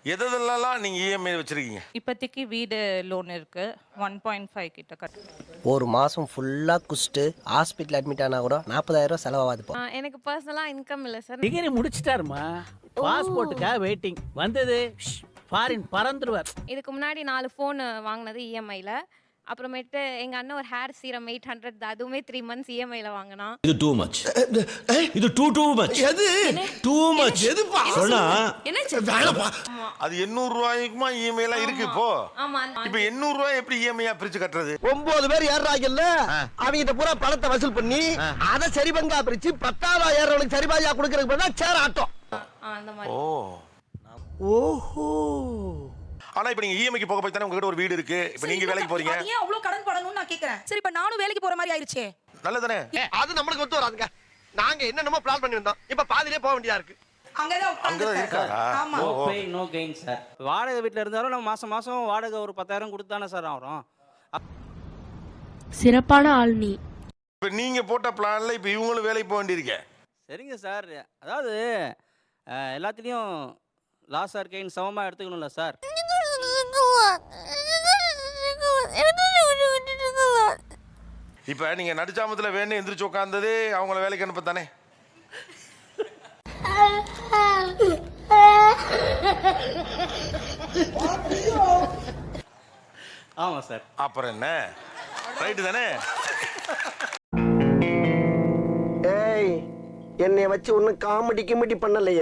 எதெல்லாம் நீங்க இஎம்ஐ வச்சிருக்கீங்க? இப்போதைக்கு வீடு லோன் இருக்கு 1.5 கிட்ட கட்டு. ஒரு மாசம் ஃபுல்லா குஸ்ட்டு ஹாஸ்பிட்டல் அட்மிட் ஆனா கூட 40,000 செலவாகுது இப்போ. எனக்கு பர்சனலா இன்கம் இல்ல சார். டிகிரி முடிச்சிட்டாருமா, பாஸ்போர்ட்டுக்காக வெயிட்டிங். வந்தது ஃபாரின் பறந்துருவார். இதுக்கு முன்னாடி 4 ஃபோன் வாங்கினது இஎம்ஐல. அப்புறமேட்டு எங்க அண்ணன் ஒரு ஹேர் சீரம் 800 அதுவுமே 3 months இஎம்ஐல வாங்கினா. இது டூ மச். இது டூ மச். எது டூ மச். எதுப்பா சொன்னா வேணப்பா. அது 800 ரூபாய்க்குமா இஎம்ஐ எல்லாம் இருக்கு இப்போ. ஆமா. இப்போ 800 ரூபாய் எப்படி இஎம்ஐயா பிரிச்சு கட்டுறது? 9 பேர் ஏறாங்கல்ல, அவங்க பூரா பணத்தை வசூல் பண்ணி அதை சரி பங்கா பிரிச்சு 10,000 ஏறவனுக்கு சரி பாதியா கொடுக்கறதுக்கு பதிலா சேர் ஆட்டம். அந்த மாதிரி. ஓஹோ. ஆனா இப்போ நீங்க இஎம்ஐக்கு போக போய் தானே உங்ககிட்ட ஒரு வீடு இருக்கு. இப்போ நீங்க வேலைக்கு போறீங்க. ஏன் அவ்வளவு கடன் படணும்னு நான் கேக்குறேன். சரி இப்ப நானும் வேலைக்கு போற மாதிரி ஆயிருச்சே. நல்லதானே? அது நம்மளுக்கு ஒத்து வராதுங்க. நாங்க என்னென்னமோ பிளான் பண்ணி வந்தோம், இப்ப பாதியிலே போக வேண்டியதா இருக்கு. அங்கதான் இருக்காரா? ஆமா. No pain no gain sir. வாடகை வீட்டில் இருந்தாலும் நம்ம மாசம் மாசம் வாடகை ஒரு 10,000 கொடுத்தானே சார் ஆகிறோம். சிறப்பான ஆள் நீ. இப்போ நீங்க போட்ட பிளான்ல இப்போ இவங்களும் வேலைக்கு போக வேண்டியிருக்கே. சரிங்க சார், அதாவது எல்லாத்துலேயும் லாஸ் ஆர் கெயின் சமமாக எடுத்துக்கணும்ல சார். இப்போ நீங்க நடுச்சாமத்துல வேணும் எந்திரிச்சு உட்கார்ந்ததே அவங்கள வேலைக்கு அனுப்ப தானே? ஆமாம் சார். அப்புறம் என்ன, ரைட்டு தானே? ஏய், என்னைய வச்சு ஒன்னும் காமெடி கிமெடி பண்ணலையே.